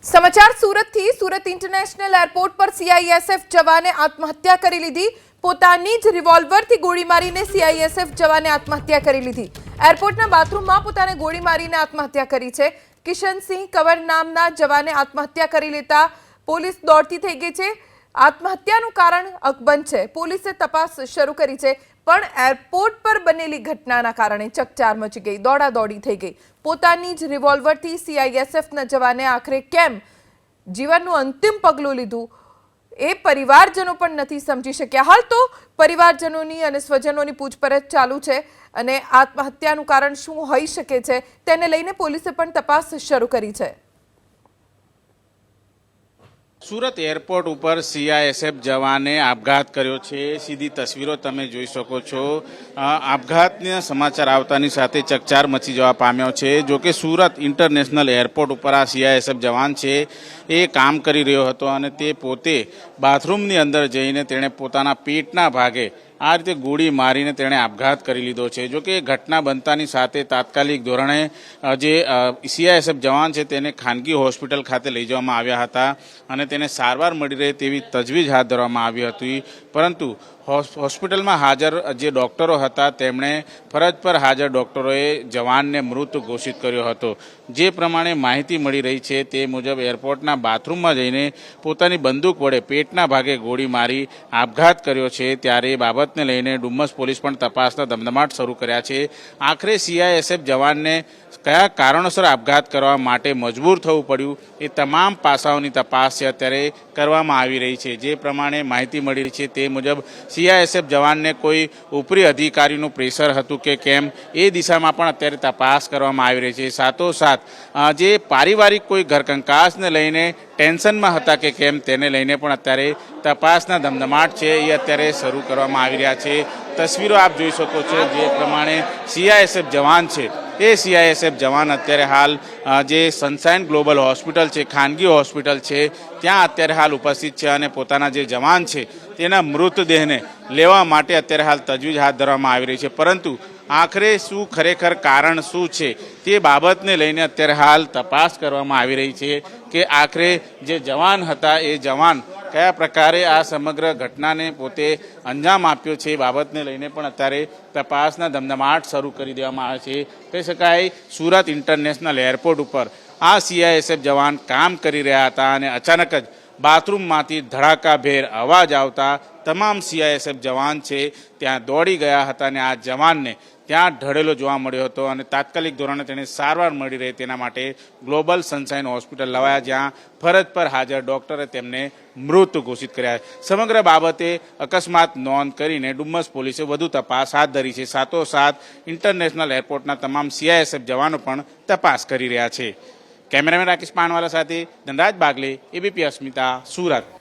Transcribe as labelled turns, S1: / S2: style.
S1: समाचार सूरत थी। सूरत international airport पर सीआईएसएफ जवाने आत्महत्या करी लीधी। પોતાની જ રિવોલ્વરથી ગોળી મારીને સીઆઈએસએફ જવાને આત્મહત્યા કરી લીધી। એરપોર્ટના બાથરૂમમાં પોતાને ગોળી મારીને આત્મહત્યા કરી છે। કિશનસિંહ કવર નામના જવાને આત્મહત્યા કરી લેતા પોલીસ દોડતી થઈ ગઈ છે। આત્મહત્યાનું કારણ અકબંધ છે। પોલીસે તપાસ શરૂ કરી છે, પણ એરપોર્ટ પર બનેલી ઘટનાના કારણે ચકચાર મચી ગઈ, દોડાદોડી થઈ ગઈ। પોતાની જ રિવોલ્વરથી સીઆઈએસએફના જવાને આખરે કેમ જીવનનું અંતિમ પગલું લીધું એ પરિવારજનો પણ નથી સમજી શક્યા। હાલ તો પરિવારજનોની અને સ્વજનોની પૂછપરછ ચાલુ છે અને આત્મહત્યાનું કારણ શું હોઈ શકે છે તેને લઈને પોલીસે પણ તપાસ શરૂ કરી છે।
S2: सूरत एरपोर्ट पर सीआईएसएफ जवाने आपघात कर्यो छे। सीधी तस्वीरों तमे जोई शको छो। आपघातना समाचार आवतानी साथे चकचार मची जवा पाम्यो छे। जो कि सूरत इंटरनेशनल एरपोर्ट पर आ सीआईएसएफ जवान छे ए काम करी रह्यो हतो अने ते पोते बाथरूमनी अंदर जईने तेणे पोताना पेटना भागे आ रीते गोળી મારીને તેણે આપઘાત કરી લીધો છે। જો કે ઘટના બનતાની સાથે તાત્કાલિક ધોરણે જે સીઆઈએસએફ જવાન છે તેને ખાનગી હોસ્પિટલ ખાતે લઈ જવામાં આવ્યા હતા અને તેને સારવાર મળી રહે તેવી તજવીજ હાથ ધરવામાં આવી હતી। પરંતુ હોસ્પિટલમાં હાજર જે ડોક્ટરો હતા તેમણે ફરજ પર હાજર ડોક્ટરોએ જવાનને મૃત ઘોષિત કર્યો હતો। જે પ્રમાણે માહિતી મળી રહી છે તે મુજબ એરપોર્ટના બાથરૂમમાં જઈને પોતાની બંદૂક વડે પેટના ભાગે ગોળી મારી આપઘાત કર્યો છે। ત્યારે બાબતને લઈને ડુમ્મસ પોલીસ પણ તપાસના ધમધમાટ શરૂ કર્યા છે। આખરે સીઆઈએસએફ જવાનને કયા કારણોસર આપઘાત કરવા માટે મજબૂર થવું પડ્યું એ તમામ પાસાઓની તપાસ છે અત્યારે કરવામાં આવી રહી છે। જે પ્રમાણે માહિતી મળી રહી છે તે મુજબ सीआईएसएफ जवान ने कोई उपरी अधिकारी प्रेशर हतुं के केम ए दिशा में अत्यारे तपास करवामां आवी रही छे। साथोसाथ जे पारिवारिक कोई घरकंकास ने लईने टेन्शन में हता के केम तेने लईने पण अत्यारे तपासना धमधमाट छे ए अत्यारे शरू करवामां आवी रह्या छे। तस्वीरों आप जोई शको छो। जे प्रमाणे सीआईएसएफ जवान छे ए सीआईएसएफ जवान अत्यारे हाल जे सनशाइन ग्लोबल हॉस्पिटल छे, खानगी हॉस्पिटल छे, त्यां अत्यारे हाल उपस्थित छे अने पोताना जे जवान छे तेना मृतदेहने लेवा माटे अत्यारे हाल तजवीज हाथ धरवामां आवी रही छे। परंतु आखरे शुं खरेखर कारण शुं छे ते बाबतने लईने अत्यारे हाल तपास करवामां आवी रही छे के आखरे जे जवान हता ए जवान कया प्रकारे आ समग्र घटनाने पोते अंजाम आप्यो छे बाबतने लईने पण अत्यारे तपासना धमधमाट शरू करी देवामां आवे छे। कही शकाय सूरत इंटरनेशनल एरपोर्ट पर आ सीआईएसएफ जवान काम करी रह्या हता अने अचानक ज बाथरूममांथी धड़ाकाभेर अवाज आवता तमाम सीआईएसएफ जवान छे त्यां दौड़ी गया हता अने आ जवानने त्यां ढळेलो जोवा मळ्यो हतो अने तात्कालिक धोरणे तेने सारवार मळी रहे तेना माटे ग्लोबल सनशाइन हॉस्पिटल लवाया, ज्यां फरज पर हाजर डॉक्टरे तेमने मृत घोषित कर्या। समग्र बाबते अकस्मात नोंध करीने डुम्मस पोलीसे वधु तपास हाथ धरी छे। साथोसाथ इंटरनेशनल एरपोर्टना तमाम सीआईएसएफ जवानो पण तपास करी रह्या छे। कैमरामेन राकेश पानवाला साथे धनराज बागले, एबीपी अस्मिता, सूरत।